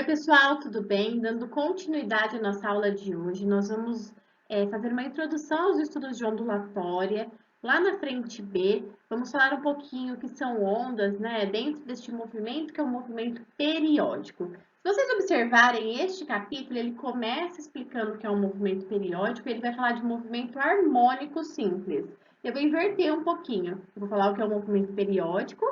Oi, pessoal, tudo bem? Dando continuidade à nossa aula de hoje, nós vamos fazer uma introdução aos estudos de ondulatória. Lá na frente B, vamos falar um pouquinho o que são ondas, né, dentro deste movimento, que é um movimento periódico. Se vocês observarem este capítulo, ele começa explicando o que é um movimento periódico, e ele vai falar de movimento harmônico simples. Eu vou inverter um pouquinho. Eu vou falar o que é um movimento periódico,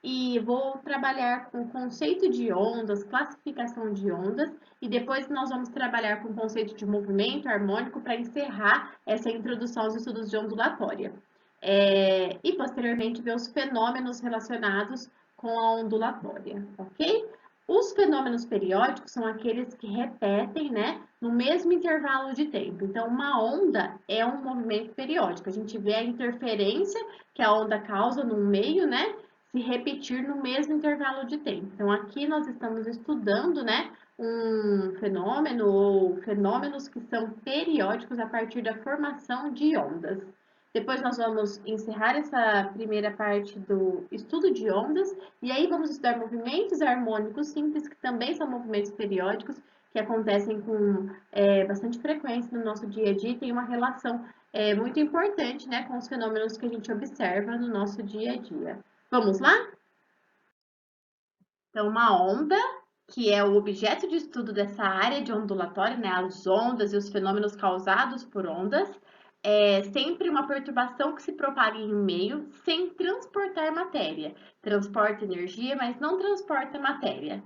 e vou trabalhar com o conceito de ondas, classificação de ondas, e depois nós vamos trabalhar com o conceito de movimento harmônico para encerrar essa introdução aos estudos de ondulatória. E posteriormente ver os fenômenos relacionados com a ondulatória, ok? Os fenômenos periódicos são aqueles que repetem, né, no mesmo intervalo de tempo. Então, uma onda é um movimento periódico. A gente vê a interferência que a onda causa no meio, né, se repetir no mesmo intervalo de tempo. Então, aqui nós estamos estudando, né, um fenômeno ou fenômenos que são periódicos a partir da formação de ondas. Depois nós vamos encerrar essa primeira parte do estudo de ondas e aí vamos estudar movimentos harmônicos simples, que também são movimentos periódicos, que acontecem com bastante frequência no nosso dia a dia e tem uma relação muito importante, né, com os fenômenos que a gente observa no nosso dia a dia. Vamos lá? Então, uma onda, que é o objeto de estudo dessa área de ondulatória, né, as ondas e os fenômenos causados por ondas, é sempre uma perturbação que se propaga em um meio sem transportar matéria. Transporta energia, mas não transporta matéria.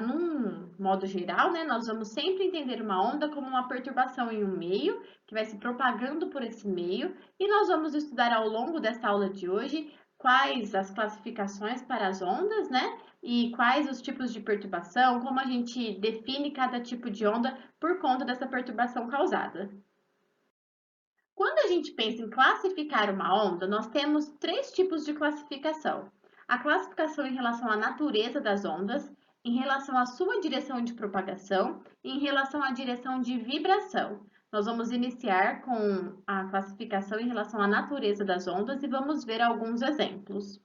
Num modo geral, né, nós vamos sempre entender uma onda como uma perturbação em um meio, que vai se propagando por esse meio, e nós vamos estudar ao longo dessa aula de hoje quais as classificações para as ondas, né, e quais os tipos de perturbação, como a gente define cada tipo de onda por conta dessa perturbação causada. Quando a gente pensa em classificar uma onda, nós temos três tipos de classificação. A classificação em relação à natureza das ondas, em relação à sua direção de propagação e em relação à direção de vibração. Nós vamos iniciar com a classificação em relação à natureza das ondas e vamos ver alguns exemplos.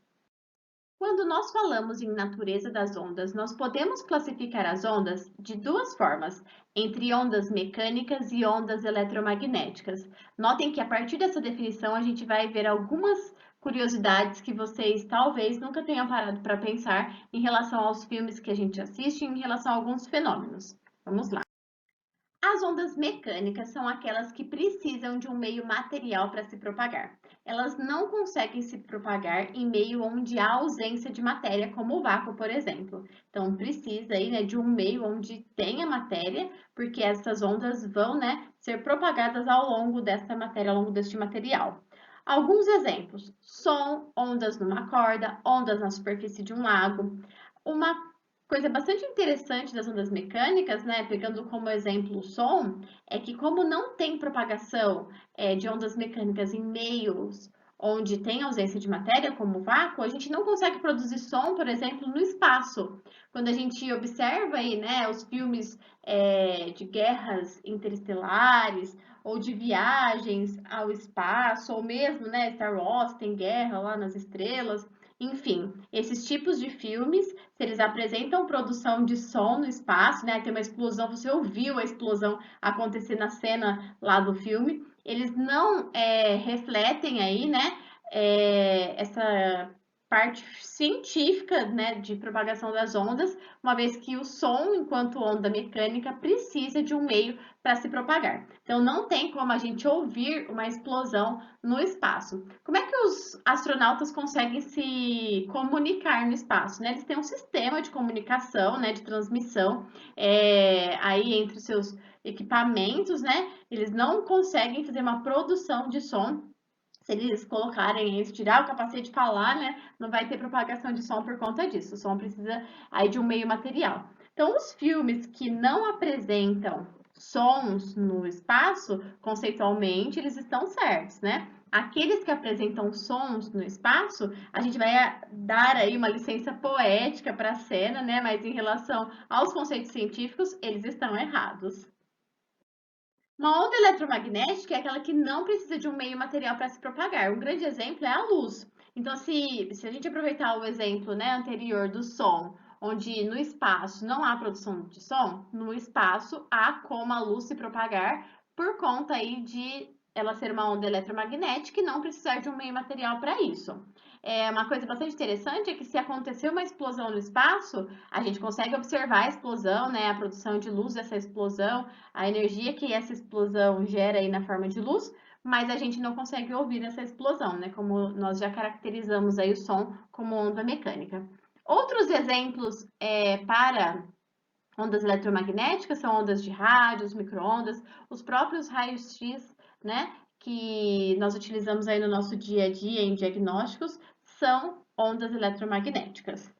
Quando nós falamos em natureza das ondas, nós podemos classificar as ondas de duas formas, entre ondas mecânicas e ondas eletromagnéticas. Notem que a partir dessa definição a gente vai ver algumas curiosidades que vocês talvez nunca tenham parado para pensar em relação aos filmes que a gente assiste, em relação a alguns fenômenos. Vamos lá. As ondas mecânicas são aquelas que precisam de um meio material para se propagar. Elas não conseguem se propagar em meio onde há ausência de matéria, como o vácuo, por exemplo. Então, precisa aí, né, de um meio onde tenha matéria, porque essas ondas vão, né, ser propagadas ao longo dessa matéria, ao longo deste material. Alguns exemplos: som, ondas numa corda, ondas na superfície de um lago. Uma coisa bastante interessante das ondas mecânicas, né, pegando como exemplo o som, é que como não tem propagação de ondas mecânicas em meios onde tem ausência de matéria, como o vácuo, a gente não consegue produzir som, por exemplo, no espaço. Quando a gente observa aí, né, os filmes de guerras interestelares ou de viagens ao espaço, ou mesmo, né, Star Wars tem guerra lá nas estrelas, enfim, esses tipos de filmes, se eles apresentam produção de som no espaço, né? Tem uma explosão, você ouviu a explosão acontecer na cena lá do filme, eles não refletem aí, né? Essa parte científica, né, de propagação das ondas, uma vez que o som, enquanto onda mecânica, precisa de um meio para se propagar. Então, não tem como a gente ouvir uma explosão no espaço. Como é que os astronautas conseguem se comunicar no espaço, né? Eles têm um sistema de comunicação, né, de transmissão aí entre os seus equipamentos, né? Eles não conseguem fazer uma produção de som. Se eles colocarem, se tirar o capacete e falar, né, não vai ter propagação de som por conta disso. O som precisa aí de um meio material. Então, os filmes que não apresentam sons no espaço, conceitualmente, eles estão certos, né? Aqueles que apresentam sons no espaço, a gente vai dar aí uma licença poética para a cena, né? Mas em relação aos conceitos científicos, eles estão errados. Uma onda eletromagnética é aquela que não precisa de um meio material para se propagar. Um grande exemplo é a luz. Então, se a gente aproveitar o exemplo, né, anterior do som onde no espaço não há produção de som, no espaço há como a luz se propagar por conta aí de ela ser uma onda eletromagnética e não precisar de um meio material para isso. Uma coisa bastante interessante é que se acontecer uma explosão no espaço, a gente consegue observar a explosão, né, a produção de luz dessa explosão, a energia que essa explosão gera aí na forma de luz, mas a gente não consegue ouvir essa explosão, né, como nós já caracterizamos aí o som como onda mecânica. Outros exemplos para ondas eletromagnéticas são ondas de rádios, micro-ondas, os próprios raios-x, né, que nós utilizamos aí no nosso dia a dia em diagnósticos, são ondas eletromagnéticas.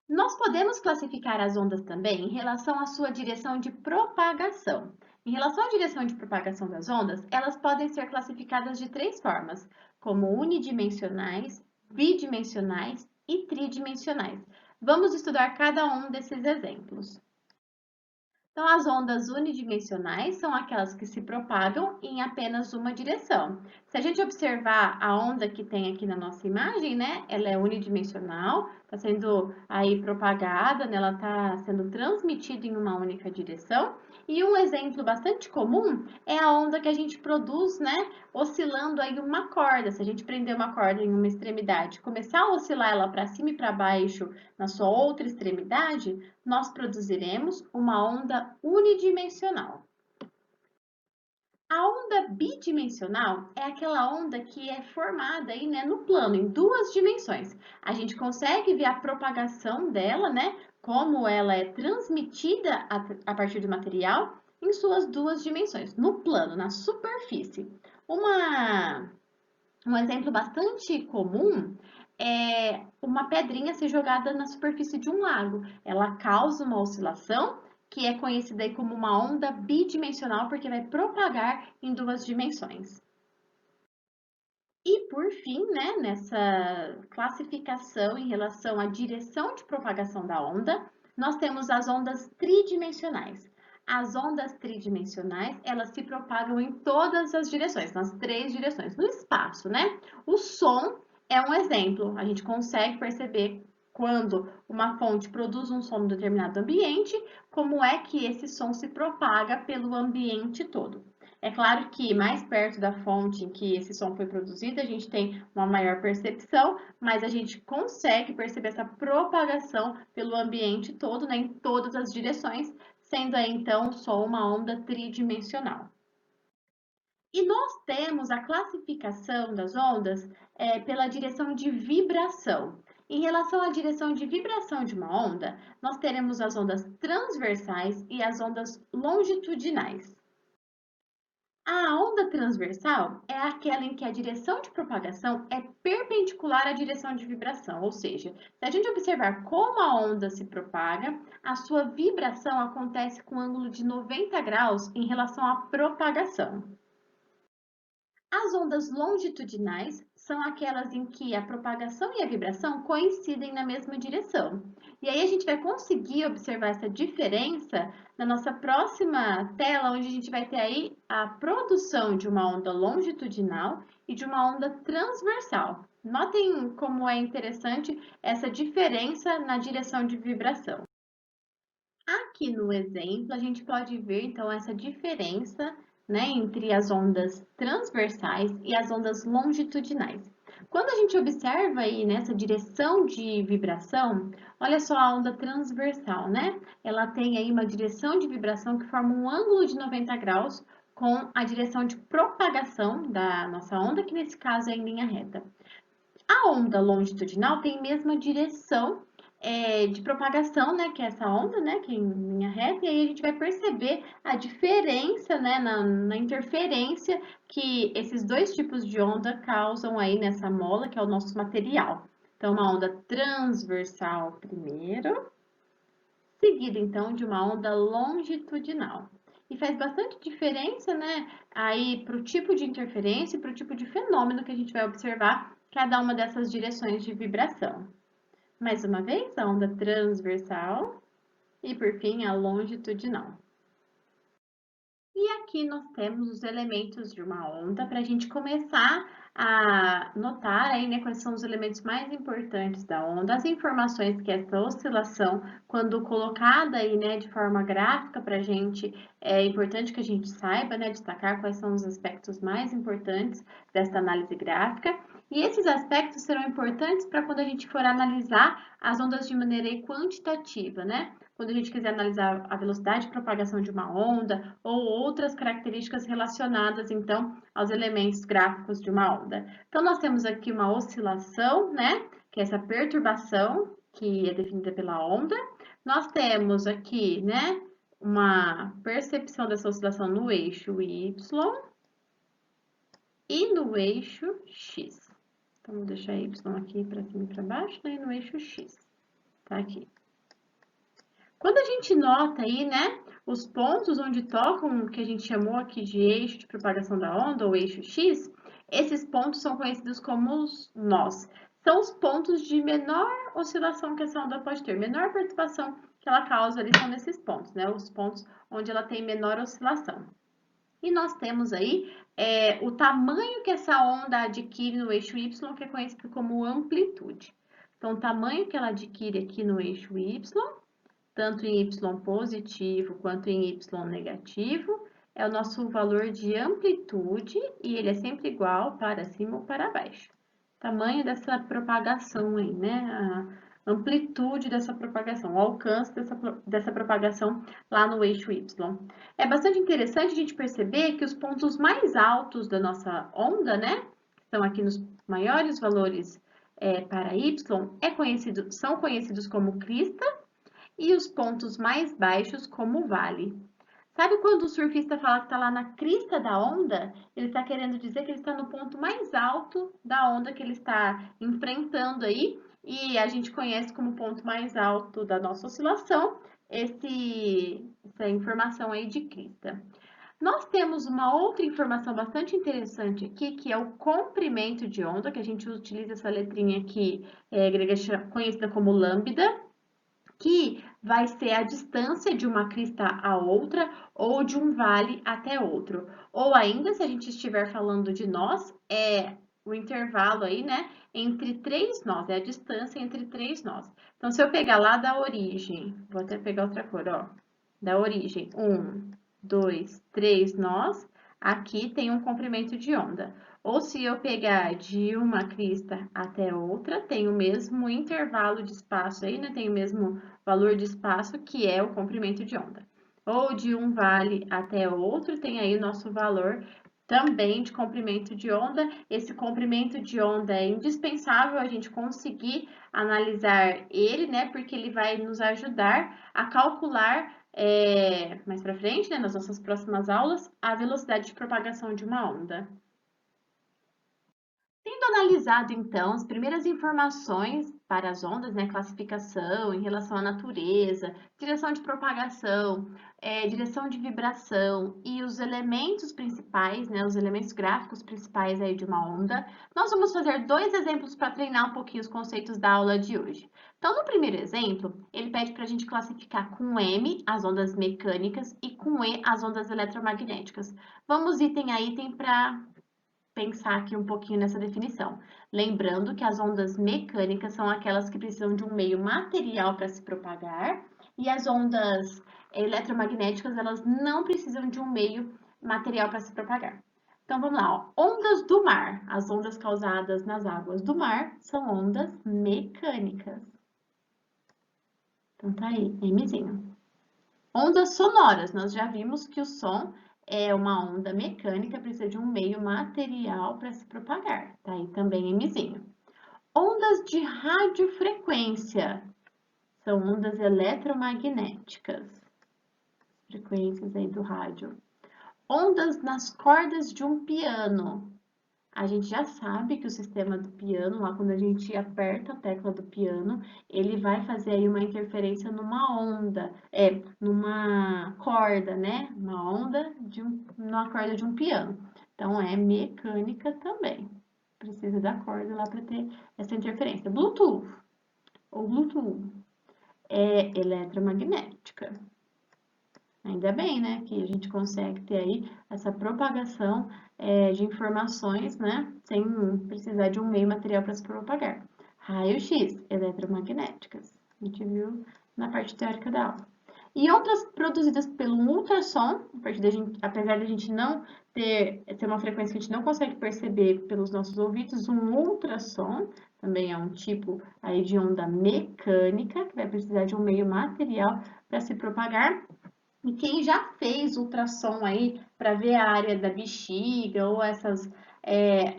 Nós podemos classificar as ondas também em relação à sua direção de propagação. Em relação à direção de propagação das ondas, elas podem ser classificadas de três formas, como unidimensionais, bidimensionais e tridimensionais. Vamos estudar cada um desses exemplos. Então, as ondas unidimensionais são aquelas que se propagam em apenas uma direção. Se a gente observar a onda que tem aqui na nossa imagem, né, ela é unidimensional, está sendo aí propagada, né, ela está sendo transmitida em uma única direção. E um exemplo bastante comum é a onda que a gente produz, né, oscilando aí uma corda. Se a gente prender uma corda em uma extremidade, começar a oscilar ela para cima e para baixo na sua outra extremidade, nós produziremos uma onda unidimensional. A onda bidimensional é aquela onda que é formada aí, né, no plano, em duas dimensões. A gente consegue ver a propagação dela, né, como ela é transmitida a partir do material em suas duas dimensões, no plano, na superfície. Um exemplo bastante comum é uma pedrinha ser jogada na superfície de um lago. Ela causa uma oscilação que é conhecida aí como uma onda bidimensional, porque vai propagar em duas dimensões. E por fim, né, nessa classificação em relação à direção de propagação da onda, nós temos as ondas tridimensionais. As ondas tridimensionais, elas se propagam em todas as direções, nas três direções, no espaço, né? O som é um exemplo. A gente consegue perceber quando uma fonte produz um som em determinado ambiente, como é que esse som se propaga pelo ambiente todo. É claro que mais perto da fonte em que esse som foi produzido, a gente tem uma maior percepção, mas a gente consegue perceber essa propagação pelo ambiente todo, né, em todas as direções, sendo aí então o som uma onda tridimensional. E nós temos a classificação das ondas pela direção de vibração. Em relação à direção de vibração de uma onda, nós teremos as ondas transversais e as ondas longitudinais. A onda transversal é aquela em que a direção de propagação é perpendicular à direção de vibração, ou seja, se a gente observar como a onda se propaga, a sua vibração acontece com um ângulo de 90 graus em relação à propagação. As ondas longitudinais são aquelas em que a propagação e a vibração coincidem na mesma direção. E aí a gente vai conseguir observar essa diferença na nossa próxima tela, onde a gente vai ter aí a produção de uma onda longitudinal e de uma onda transversal. Notem como é interessante essa diferença na direção de vibração. Aqui no exemplo, a gente pode ver, então, essa diferença, né, entre as ondas transversais e as ondas longitudinais. Quando a gente observa aí nessa direção de vibração, olha só a onda transversal, né? Ela tem aí uma direção de vibração que forma um ângulo de 90 graus com a direção de propagação da nossa onda, que nesse caso é em linha reta. A onda longitudinal tem a mesma direção de propagação, né, que é essa onda, né, que é em linha reta, e aí a gente vai perceber a diferença, né, na interferência que esses dois tipos de onda causam aí nessa mola, que é o nosso material. Então, uma onda transversal primeiro, seguida, então, de uma onda longitudinal. E faz bastante diferença, né, aí para o tipo de interferência e para o tipo de fenômeno que a gente vai observar cada uma dessas direções de vibração. Mais uma vez, a onda transversal e, por fim, a longitudinal. E aqui nós temos os elementos de uma onda para a gente começar a notar aí, né, quais são os elementos mais importantes da onda, as informações que essa oscilação, quando colocada aí, né, de forma gráfica para a gente, é importante que a gente saiba, né, destacar quais são os aspectos mais importantes dessa análise gráfica. E esses aspectos serão importantes para quando a gente for analisar as ondas de maneira quantitativa, né? Quando a gente quiser analisar a velocidade de propagação de uma onda ou outras características relacionadas, então, aos elementos gráficos de uma onda. Então, nós temos aqui uma oscilação, né, que é essa perturbação, que é definida pela onda. Nós temos aqui, né, uma percepção dessa oscilação no eixo Y e no eixo X. Então, vou deixar Y aqui para cima e para baixo, né, e no eixo X. Tá aqui. Quando a gente nota aí, né, os pontos onde tocam, que a gente chamou aqui de eixo de propagação da onda, ou eixo X, esses pontos são conhecidos como os nós. São os pontos de menor oscilação que essa onda pode ter, menor perturbação que ela causa ali são nesses pontos, né, os pontos onde ela tem menor oscilação. E nós temos aí o tamanho que essa onda adquire no eixo Y, que é conhecido como amplitude. Então, o tamanho que ela adquire aqui no eixo Y, tanto em y positivo quanto em y negativo, é o nosso valor de amplitude e ele é sempre igual para cima ou para baixo. Tamanho dessa propagação aí, né? A amplitude dessa propagação, o alcance dessa propagação lá no eixo y. É bastante interessante a gente perceber que os pontos mais altos da nossa onda, né? Que estão aqui nos maiores valores para y, são conhecidos como crista, e os pontos mais baixos como vale. Sabe quando o surfista fala que está lá na crista da onda? Ele está querendo dizer que ele está no ponto mais alto da onda que ele está enfrentando aí, e a gente conhece como ponto mais alto da nossa oscilação essa informação aí de crista. Nós temos uma outra informação bastante interessante aqui, que é o comprimento de onda, que a gente utiliza essa letrinha aqui, grega conhecida como lambda, que vai ser a distância de uma crista a outra ou de um vale até outro. Ou ainda, se a gente estiver falando de nós, é o intervalo aí, né, entre três nós, é a distância entre três nós. Então, se eu pegar lá da origem, vou até pegar outra cor, ó, da origem, 1, 2, 3 nós, aqui tem um comprimento de onda. Ou se eu pegar de uma crista até outra, tem o mesmo intervalo de espaço aí, né? Tem o mesmo valor de espaço, que é o comprimento de onda. Ou de um vale até outro, tem aí o nosso valor também de comprimento de onda. Esse comprimento de onda é indispensável a gente conseguir analisar ele, né? Porque ele vai nos ajudar a calcular mais para frente, né, nas nossas próximas aulas, a velocidade de propagação de uma onda. Tendo analisado, então, as primeiras informações para as ondas, né, classificação em relação à natureza, direção de propagação, direção de vibração e os elementos principais, né, os elementos gráficos principais aí de uma onda, nós vamos fazer dois exemplos para treinar um pouquinho os conceitos da aula de hoje. Então, no primeiro exemplo, ele pede para a gente classificar com M as ondas mecânicas e com E as ondas eletromagnéticas. Vamos item a item para pensar aqui um pouquinho nessa definição. Lembrando que as ondas mecânicas são aquelas que precisam de um meio material para se propagar e as ondas eletromagnéticas, elas não precisam de um meio material para se propagar. Então, vamos lá, ó. Ondas do mar. As ondas causadas nas águas do mar são ondas mecânicas. Então, tá aí, Mzinho. Ondas sonoras. Nós já vimos que o som é uma onda mecânica, precisa de um meio material para se propagar. Tá aí também Mzinho. Ondas de radiofrequência. São ondas eletromagnéticas. Frequências aí do rádio. Ondas nas cordas de um piano. A gente já sabe que o sistema do piano, lá quando a gente aperta a tecla do piano, ele vai fazer aí uma interferência numa onda, numa corda, né? Uma onda numa corda de um piano. Então, é mecânica também. Precisa da corda lá para ter essa interferência. Bluetooth, ou Bluetooth, é eletromagnética. Ainda bem, né, que a gente consegue ter aí essa propagação de informações, né, sem precisar de um meio material para se propagar. Raio-X, eletromagnéticas. A gente viu na parte teórica da aula. E ondas produzidas pelo ultrassom, apesar de a gente não ter uma frequência que a gente não consegue perceber pelos nossos ouvidos, um ultrassom também é um tipo aí de onda mecânica, que vai precisar de um meio material para se propagar. E quem já fez ultrassom aí para ver a área da bexiga ou essas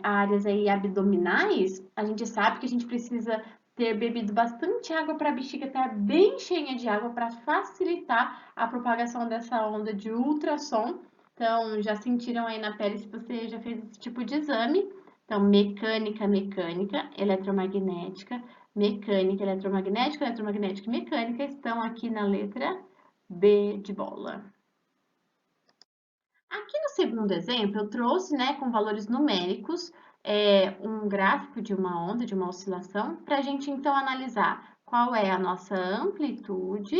áreas aí abdominais, a gente sabe que a gente precisa ter bebido bastante água para a bexiga estar bem cheia de água para facilitar a propagação dessa onda de ultrassom. Então, já sentiram aí na pele se você já fez esse tipo de exame. Então, mecânica, eletromagnética, eletromagnética e mecânica estão aqui na letra B de bola. Aqui no segundo exemplo, eu trouxe, né, com valores numéricos, um gráfico de uma onda, de uma oscilação, para a gente então analisar qual é a nossa amplitude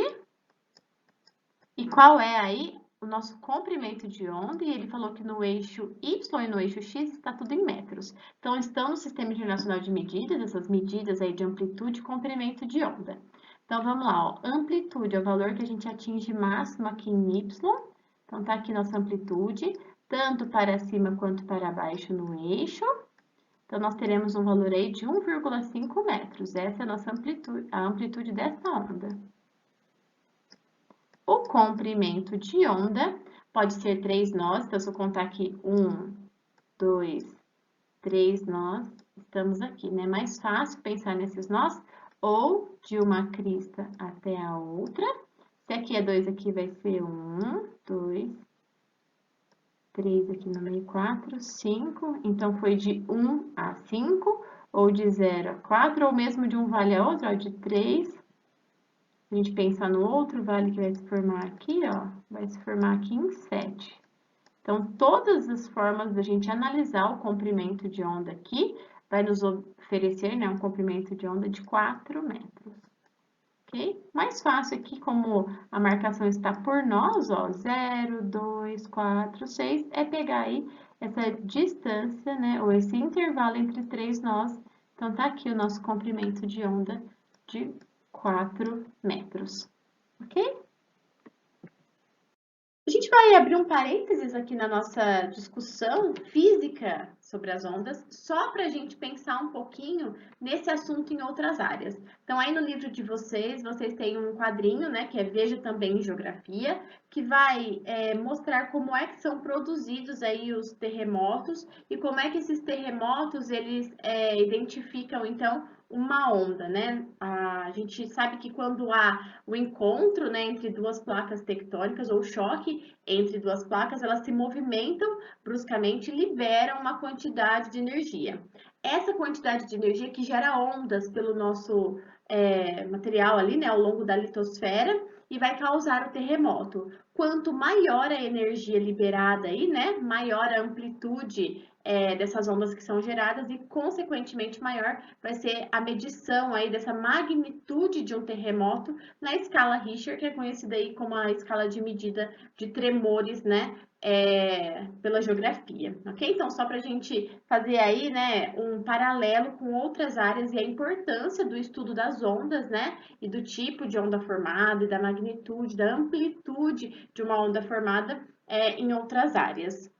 e qual é aí o nosso comprimento de onda, e ele falou que no eixo Y e no eixo X está tudo em metros. Então, estão no Sistema Internacional de Medidas, essas medidas aí de amplitude e comprimento de onda. Então, vamos lá, ó. Amplitude é o valor que a gente atinge máximo aqui em Y. Então, tá aqui nossa amplitude, tanto para cima quanto para baixo no eixo. Então, nós teremos um valor aí de 1,5 metros. Essa é a nossa amplitude, a amplitude dessa onda. O comprimento de onda pode ser 3 nós, então se eu contar aqui 1, 2, 3 nós, estamos aqui, né? Mais fácil pensar nesses nós, ou de uma crista até a outra. Se aqui é 2, aqui vai ser 1, 2, 3 aqui no meio, 4, 5. Então, foi de 1 a 5, ou de 0 a 4, ou mesmo de um vale a outro, ó, de 3. A gente pensar no outro vale que vai se formar aqui, ó, vai se formar aqui em 7. Então, todas as formas da gente analisar o comprimento de onda aqui, vai nos oferecer, né, um comprimento de onda de 4 metros. Ok? Mais fácil aqui, como a marcação está por nós, ó, 0, 2, 4, 6, é pegar aí essa distância, né, ou esse intervalo entre 3 nós. Então, tá aqui o nosso comprimento de onda de 4 metros, ok? A gente vai abrir um parênteses aqui na nossa discussão física sobre as ondas, só para a gente pensar um pouquinho nesse assunto em outras áreas. Então, aí no livro de vocês, vocês têm um quadrinho, né, que é Veja Também em Geografia, que vai mostrar como é que são produzidos aí os terremotos e como é que esses terremotos, eles identificam, então, uma onda, né? A gente sabe que quando há o encontro, né, entre duas placas tectônicas ou choque entre duas placas, elas se movimentam bruscamente e liberam uma quantidade de energia. Essa quantidade de energia que gera ondas pelo nosso material ali, né, ao longo da litosfera e vai causar o terremoto. Quanto maior a energia liberada aí, né, maior a amplitude dessas ondas que são geradas e, consequentemente, maior vai ser a medição aí dessa magnitude de um terremoto na escala Richter, que é conhecida aí como a escala de medida de tremores, né, pela geografia, ok? Então, só para a gente fazer aí, né, um paralelo com outras áreas e a importância do estudo das ondas, né, e do tipo de onda formada e da magnitude, da amplitude de uma onda formada em outras áreas.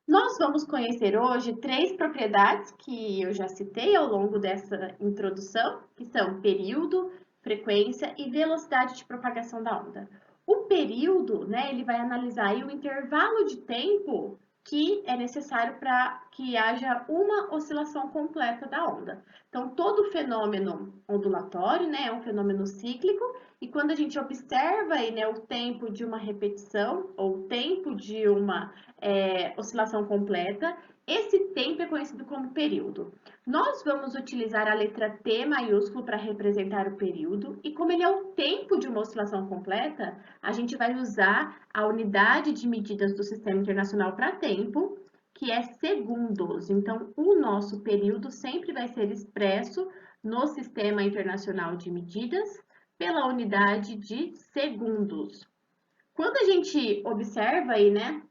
Nós vamos conhecer hoje 3 propriedades que eu já citei ao longo dessa introdução, que são período, frequência e velocidade de propagação da onda. O período, né, ele vai analisar aí o intervalo de tempo que é necessário para que haja uma oscilação completa da onda. Então, todo fenômeno ondulatório, né, é um fenômeno cíclico, e quando a gente observa aí, né, o tempo de uma repetição ou o tempo de uma oscilação completa, esse tempo é conhecido como período. Nós vamos utilizar a letra T maiúsculo para representar o período, e como ele é o tempo de uma oscilação completa, a gente vai usar a unidade de medidas do Sistema Internacional para tempo, que é segundos. Então, o nosso período sempre vai ser expresso no Sistema Internacional de Medidas pela unidade de segundos. Quando a gente observa aí, né,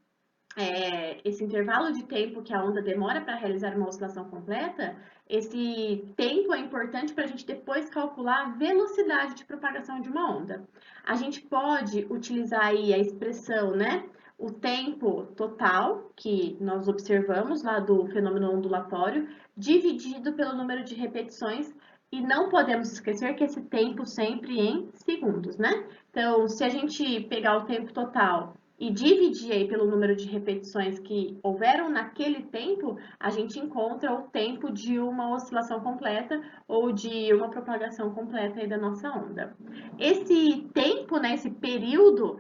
esse intervalo de tempo que a onda demora para realizar uma oscilação completa, esse tempo é importante para a gente depois calcular a velocidade de propagação de uma onda. A gente pode utilizar aí a expressão, né, o tempo total que nós observamos lá do fenômeno ondulatório, dividido pelo número de repetições, e não podemos esquecer que esse tempo sempre em segundos, né? Então, se a gente pegar o tempo total e dividir aí pelo número de repetições que houveram naquele tempo, a gente encontra o tempo de uma oscilação completa ou de uma propagação completa aí da nossa onda. Esse tempo, né, esse período,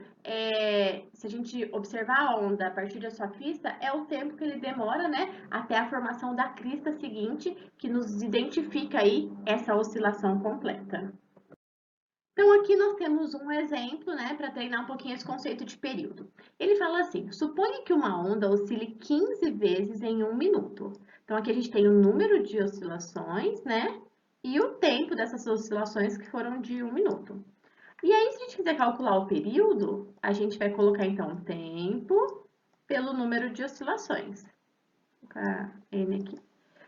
se a gente observar a onda a partir da sua crista, é o tempo que ele demora, né, até a formação da crista seguinte, que nos identifica aí essa oscilação completa. Então, aqui nós temos um exemplo, né, para treinar um pouquinho esse conceito de período. Ele fala assim: suponha que uma onda oscile 15 vezes em 1 minuto. Então, aqui a gente tem o número de oscilações, né, e o tempo dessas oscilações que foram de 1 minuto. E aí, se a gente quiser calcular o período, a gente vai colocar então o tempo pelo número de oscilações. Vou colocar N aqui.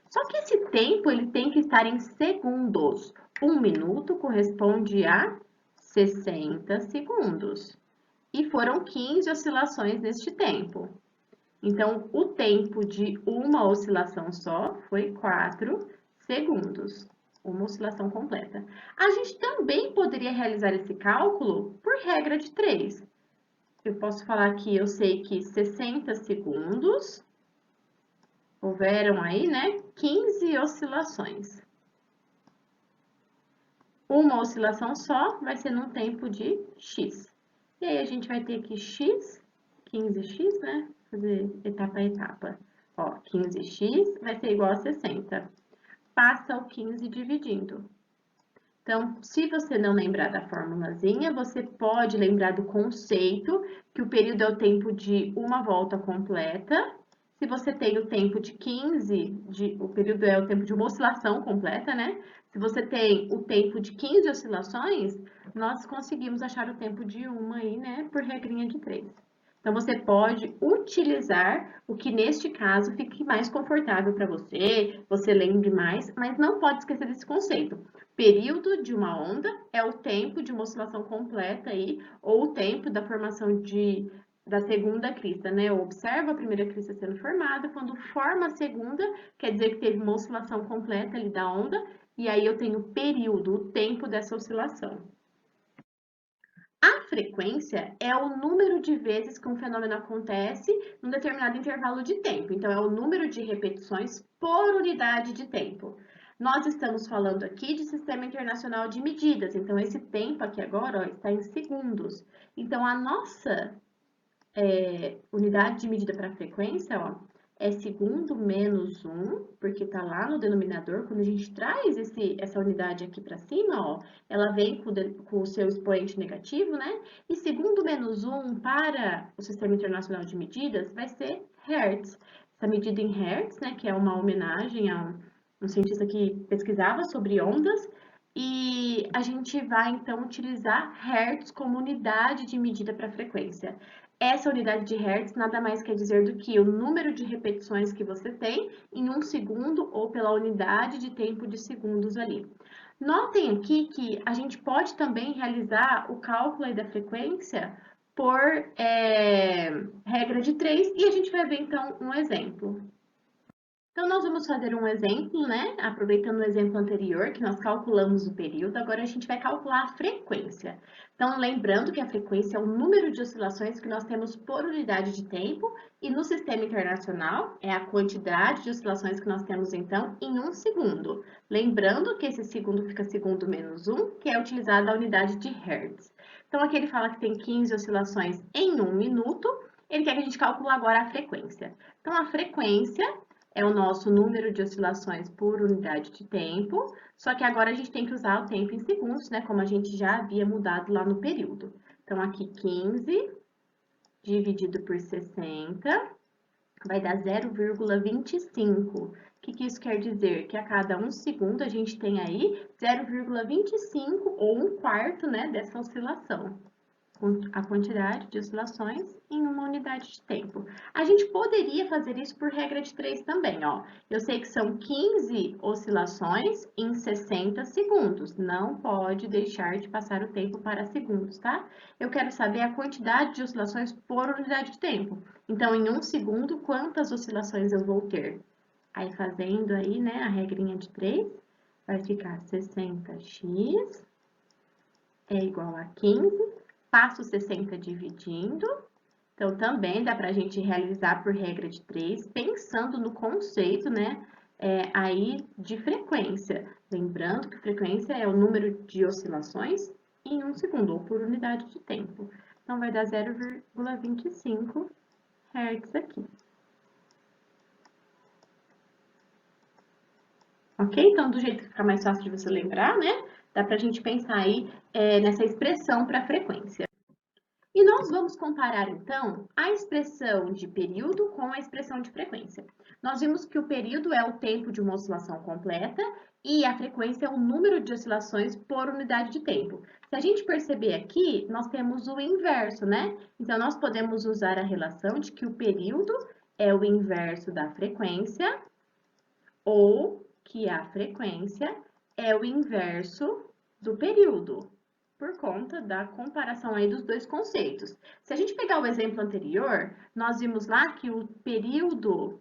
Só que esse tempo ele tem que estar em segundos. 1 minuto corresponde a 60 segundos. E foram 15 oscilações neste tempo. Então, o tempo de uma oscilação só foi 4 segundos. Uma oscilação completa. A gente também poderia realizar esse cálculo por regra de 3. Eu posso falar que eu sei que 60 segundos houveram aí, né, 15 oscilações. Uma oscilação só vai ser num tempo de x. E aí a gente vai ter que x, 15x, né, fazer etapa a etapa. Ó, 15x vai ser igual a 60. Passa o 15 dividindo. Então, se você não lembrar da formulazinha, você pode lembrar do conceito que o período é o tempo de uma volta completa. Se você tem o tempo de 15, o período é o tempo de uma oscilação completa, né? Se você tem o tempo de 15 oscilações, nós conseguimos achar o tempo de uma aí, né? Por regrinha de 3. Então, você pode utilizar o que neste caso fique mais confortável para você, você lembre mais, mas não pode esquecer desse conceito. Período de uma onda é o tempo de uma oscilação completa aí, ou o tempo da formação da segunda crista, né? Eu observo a primeira crista sendo formada, quando forma a segunda, quer dizer que teve uma oscilação completa ali da onda, e aí eu tenho o período, o tempo dessa oscilação. A frequência é o número de vezes que um fenômeno acontece num determinado intervalo de tempo. Então, é o número de repetições por unidade de tempo. Nós estamos falando aqui de Sistema Internacional de Medidas. Então, esse tempo aqui agora, ó, está em segundos. Então, a nossa unidade de medida para frequência, ó, é segundo menos 1, porque está lá no denominador. Quando a gente traz essa unidade aqui para cima, ó, ela vem com o seu expoente negativo, né? E segundo menos 1 para o Sistema Internacional de Medidas vai ser Hertz. Essa medida em Hertz, né, que é uma homenagem a um cientista que pesquisava sobre ondas, e a gente vai, então, utilizar Hertz como unidade de medida para frequência. Essa unidade de Hertz nada mais quer dizer do que o número de repetições que você tem em 1 segundo ou pela unidade de tempo de segundos ali. Notem aqui que a gente pode também realizar o cálculo aí da frequência por regra de 3 e a gente vai ver então um exemplo. Então, nós vamos fazer um exemplo, né? Aproveitando o exemplo anterior, que nós calculamos o período, agora a gente vai calcular a frequência. Então, lembrando que a frequência é o número de oscilações que nós temos por unidade de tempo, e no sistema internacional é a quantidade de oscilações que nós temos, então, em 1 segundo. Lembrando que esse segundo fica segundo menos 1, que é utilizada a unidade de Hertz. Então, aqui ele fala que tem 15 oscilações em 1 minuto, ele quer que a gente calcule agora a frequência. Então, a frequência é o nosso número de oscilações por unidade de tempo, só que agora a gente tem que usar o tempo em segundos, né? Como a gente já havia mudado lá no período. Então, aqui 15 dividido por 60 vai dar 0,25. O que isso quer dizer? Que a cada 1 segundo a gente tem aí 0,25 ou 1/4, né, dessa oscilação. a quantidade de oscilações em uma unidade de tempo. A gente poderia fazer isso por regra de 3 também, ó. Eu sei que são 15 oscilações em 60 segundos. Não pode deixar de passar o tempo para segundos, tá? Eu quero saber a quantidade de oscilações por unidade de tempo. Então, em 1 segundo, quantas oscilações eu vou ter? Aí, fazendo aí, né, a regrinha de 3, vai ficar 60x é igual a 15. Passo 60 dividindo. Então, também dá para a gente realizar por regra de 3, pensando no conceito, né, aí de frequência. Lembrando que frequência é o número de oscilações em 1 segundo, ou por unidade de tempo. Então, vai dar 0,25 Hz aqui. Ok? Então, do jeito que fica mais fácil de você lembrar, né, dá para a gente pensar aí nessa expressão para frequência. E nós vamos comparar, então, a expressão de período com a expressão de frequência. Nós vimos que o período é o tempo de uma oscilação completa e a frequência é o número de oscilações por unidade de tempo. Se a gente perceber aqui, nós temos o inverso, né? Então, nós podemos usar a relação de que o período é o inverso da frequência ou que a frequência é o inverso do período, por conta da comparação aí dos dois conceitos. Se a gente pegar o exemplo anterior, nós vimos lá que o período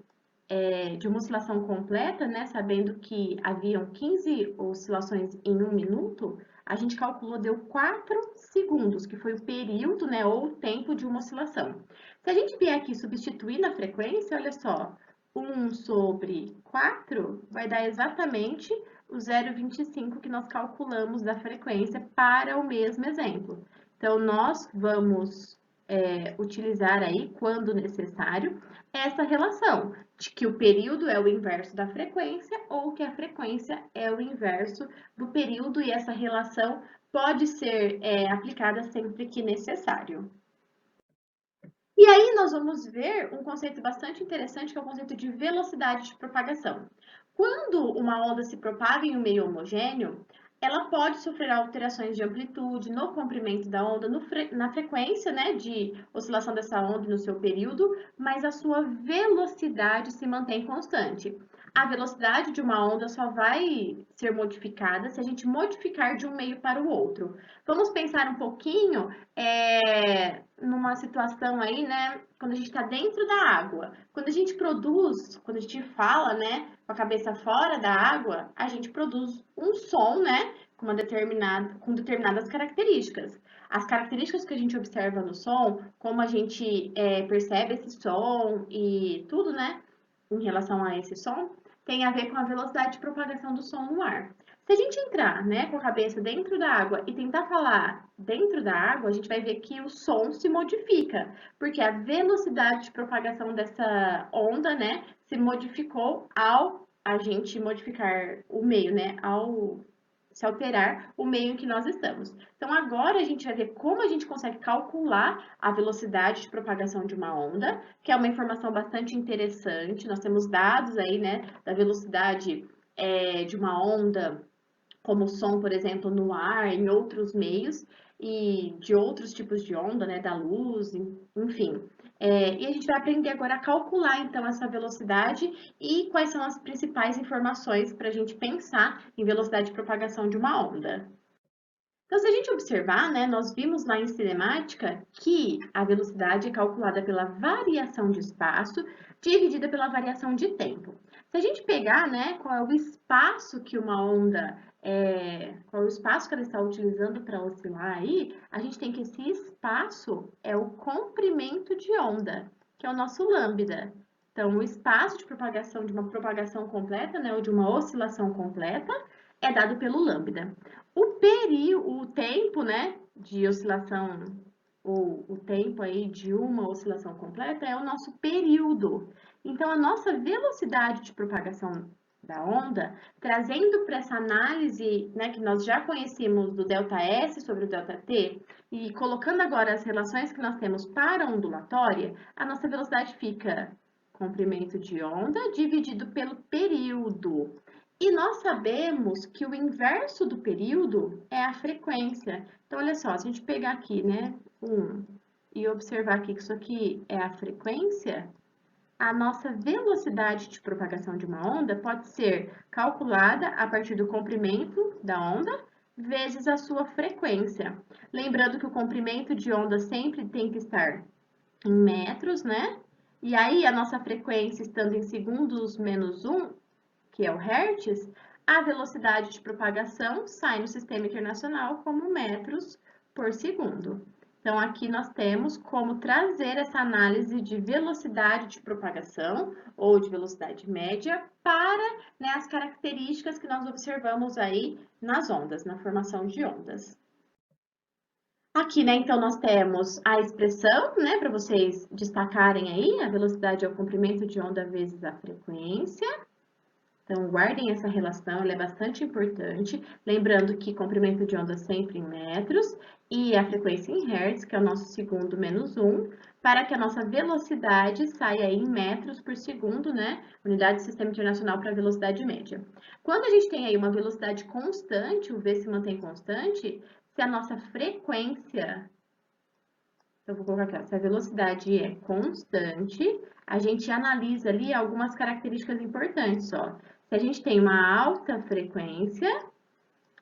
de uma oscilação completa, né, sabendo que haviam 15 oscilações em 1 minuto, a gente calculou, deu 4 segundos, que foi o período, né, ou o tempo de uma oscilação. Se a gente vier aqui substituir na frequência, olha só, 1 sobre 4 vai dar exatamente o 0,25 que nós calculamos da frequência para o mesmo exemplo. Então, nós vamos utilizar aí, quando necessário, essa relação de que o período é o inverso da frequência ou que a frequência é o inverso do período e essa relação pode ser aplicada sempre que necessário. E aí nós vamos ver um conceito bastante interessante, que é o conceito de velocidade de propagação. Quando uma onda se propaga em um meio homogêneo, ela pode sofrer alterações de amplitude no comprimento da onda, na frequência, né, de oscilação dessa onda no seu período, mas a sua velocidade se mantém constante. A velocidade de uma onda só vai ser modificada se a gente modificar de um meio para o outro. Vamos pensar um pouquinho numa situação aí, né, quando a gente está dentro da água. Quando a gente produz, quando a gente fala, né, com a cabeça fora da água, a gente produz um som, né, com determinadas características. As características que a gente observa no som, como a gente percebe esse som e tudo, né, em relação a esse som, tem a ver com a velocidade de propagação do som no ar. Se a gente entrar, né, com a cabeça dentro da água e tentar falar dentro da água, a gente vai ver que o som se modifica, porque a velocidade de propagação dessa onda, né, se modificou ao a gente modificar o meio, né, ao se alterar o meio em que nós estamos. Então, agora a gente vai ver como a gente consegue calcular a velocidade de propagação de uma onda, que é uma informação bastante interessante. Nós temos dados aí, né, da velocidade de uma onda, como o som, por exemplo, no ar, em outros meios, e de outros tipos de onda, né, da luz, enfim. E a gente vai aprender agora a calcular, então, essa velocidade e quais são as principais informações para a gente pensar em velocidade de propagação de uma onda. Então, se a gente observar, né, nós vimos lá em cinemática que a velocidade é calculada pela variação de espaço dividida pela variação de tempo. Se a gente pegar, né, qual é o espaço que uma onda, qual é o espaço que ela está utilizando para oscilar aí, a gente tem que esse espaço é o comprimento de onda, que é o nosso lambda. Então, o espaço de propagação de uma propagação completa, né, ou de uma oscilação completa, é dado pelo lambda. O tempo, né, de oscilação, o tempo aí de uma oscilação completa é o nosso período. Então, a nossa velocidade de propagação da onda, trazendo para essa análise, né, que nós já conhecemos do ΔS sobre o ΔT, e colocando agora as relações que nós temos para a ondulatória, a nossa velocidade fica comprimento de onda dividido pelo período. E nós sabemos que o inverso do período é a frequência. Então, olha só, se a gente pegar aqui, né, e observar aqui que isso aqui é a frequência, a nossa velocidade de propagação de uma onda pode ser calculada a partir do comprimento da onda vezes a sua frequência. Lembrando que o comprimento de onda sempre tem que estar em metros, né? E aí, a nossa frequência estando em segundos menos 1, que é o hertz, a velocidade de propagação sai no sistema internacional como metros por segundo. Então, aqui nós temos como trazer essa análise de velocidade de propagação ou de velocidade média para, né, as características que nós observamos aí nas ondas, na formação de ondas. Aqui, né, então nós temos a expressão, né, para vocês destacarem aí, a velocidade é o comprimento de onda vezes a frequência. Então, guardem essa relação, ela é bastante importante. Lembrando que comprimento de onda sempre em metros e a frequência em hertz, que é o nosso segundo menos 1, para que a nossa velocidade saia em metros por segundo, né? Unidade do Sistema Internacional para velocidade média. Quando a gente tem aí uma velocidade constante, o V se mantém constante, se a nossa frequência, então vou colocar aqui, se a velocidade é constante, a gente analisa ali algumas características importantes, ó. Se a gente tem uma alta frequência,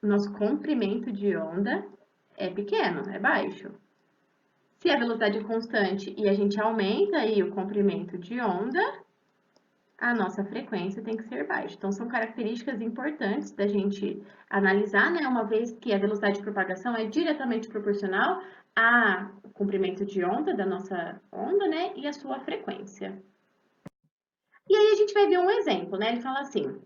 o nosso comprimento de onda é pequeno, é baixo. Se a velocidade é constante e a gente aumenta aí o comprimento de onda, a nossa frequência tem que ser baixa. Então, são características importantes da gente analisar, né? Uma vez que a velocidade de propagação é diretamente proporcional ao comprimento de onda da nossa onda, né? E a sua frequência. E aí a gente vai ver um exemplo, né? Ele fala assim: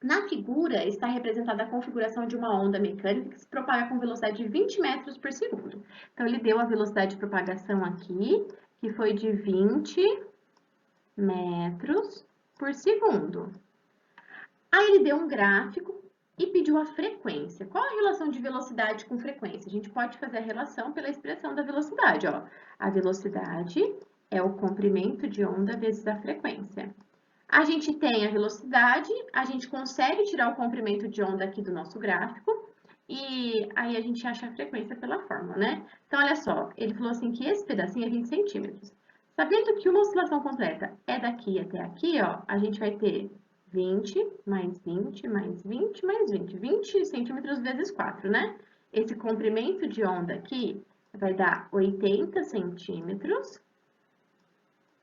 na figura está representada a configuração de uma onda mecânica que se propaga com velocidade de 20 metros por segundo. Então, ele deu a velocidade de propagação aqui, que foi de 20 metros por segundo. Aí, ele deu um gráfico e pediu a frequência. Qual a relação de velocidade com frequência? A gente pode fazer a relação pela expressão da velocidade, ó. A velocidade é o comprimento de onda vezes a frequência. A gente tem a velocidade, a gente consegue tirar o comprimento de onda aqui do nosso gráfico, e aí a gente acha a frequência pela fórmula, né? Então, olha só, ele falou assim que esse pedacinho é 20 centímetros. Sabendo que uma oscilação completa é daqui até aqui, ó, a gente vai ter 20 mais 20 mais 20 mais 20. 20 centímetros vezes 4, né? Esse comprimento de onda aqui vai dar 80 centímetros,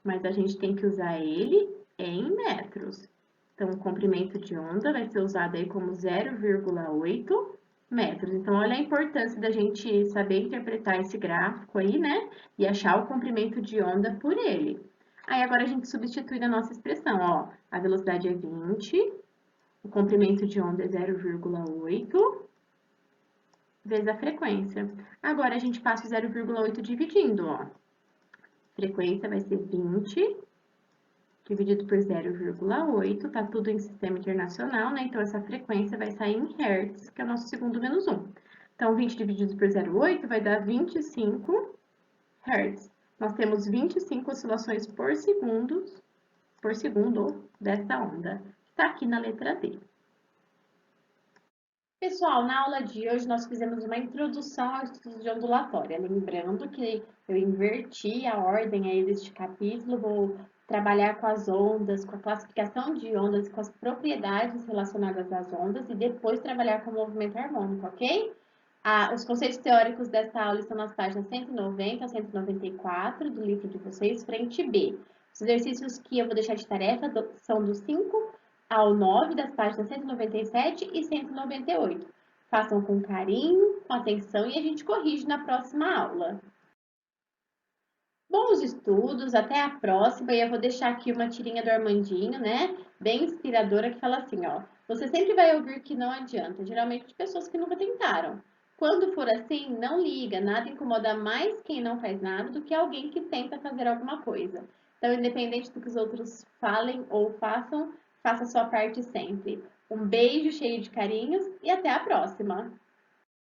mas a gente tem que usar ele em metros. Então, o comprimento de onda vai ser usado aí como 0,8 metros. Então, olha a importância da gente saber interpretar esse gráfico aí, né? E achar o comprimento de onda por ele. Aí, agora a gente substitui na nossa expressão, ó. A velocidade é 20, o comprimento de onda é 0,8 vezes a frequência. Agora, a gente passa o 0,8 dividindo, ó. Frequência vai ser 20 dividido por 0,8, tá tudo em sistema internacional, né? Então, essa frequência vai sair em hertz, que é o nosso segundo menos 1. Então, 20 dividido por 0,8 vai dar 25 hertz. Nós temos 25 oscilações por segundo dessa onda. Está aqui na letra D. Pessoal, na aula de hoje nós fizemos uma introdução ao estudo de ondulatória. Lembrando que eu inverti a ordem aí deste capítulo, vou trabalhar com as ondas, com a classificação de ondas, com as propriedades relacionadas às ondas e depois trabalhar com o movimento harmônico, ok? Os conceitos teóricos dessa aula estão nas páginas 190 a 194 do livro de vocês, frente B. Os exercícios que eu vou deixar de tarefa são do 5 ao 9 das páginas 197 e 198. Façam com carinho, com atenção e a gente corrige na próxima aula. Bons estudos, até a próxima. E eu vou deixar aqui uma tirinha do Armandinho, né? Bem inspiradora, que fala assim, ó. Você sempre vai ouvir que não adianta, geralmente de pessoas que nunca tentaram. Quando for assim, não liga, nada incomoda mais quem não faz nada do que alguém que tenta fazer alguma coisa. Então, independente do que os outros falem ou façam, faça a sua parte sempre. Um beijo cheio de carinhos e até a próxima!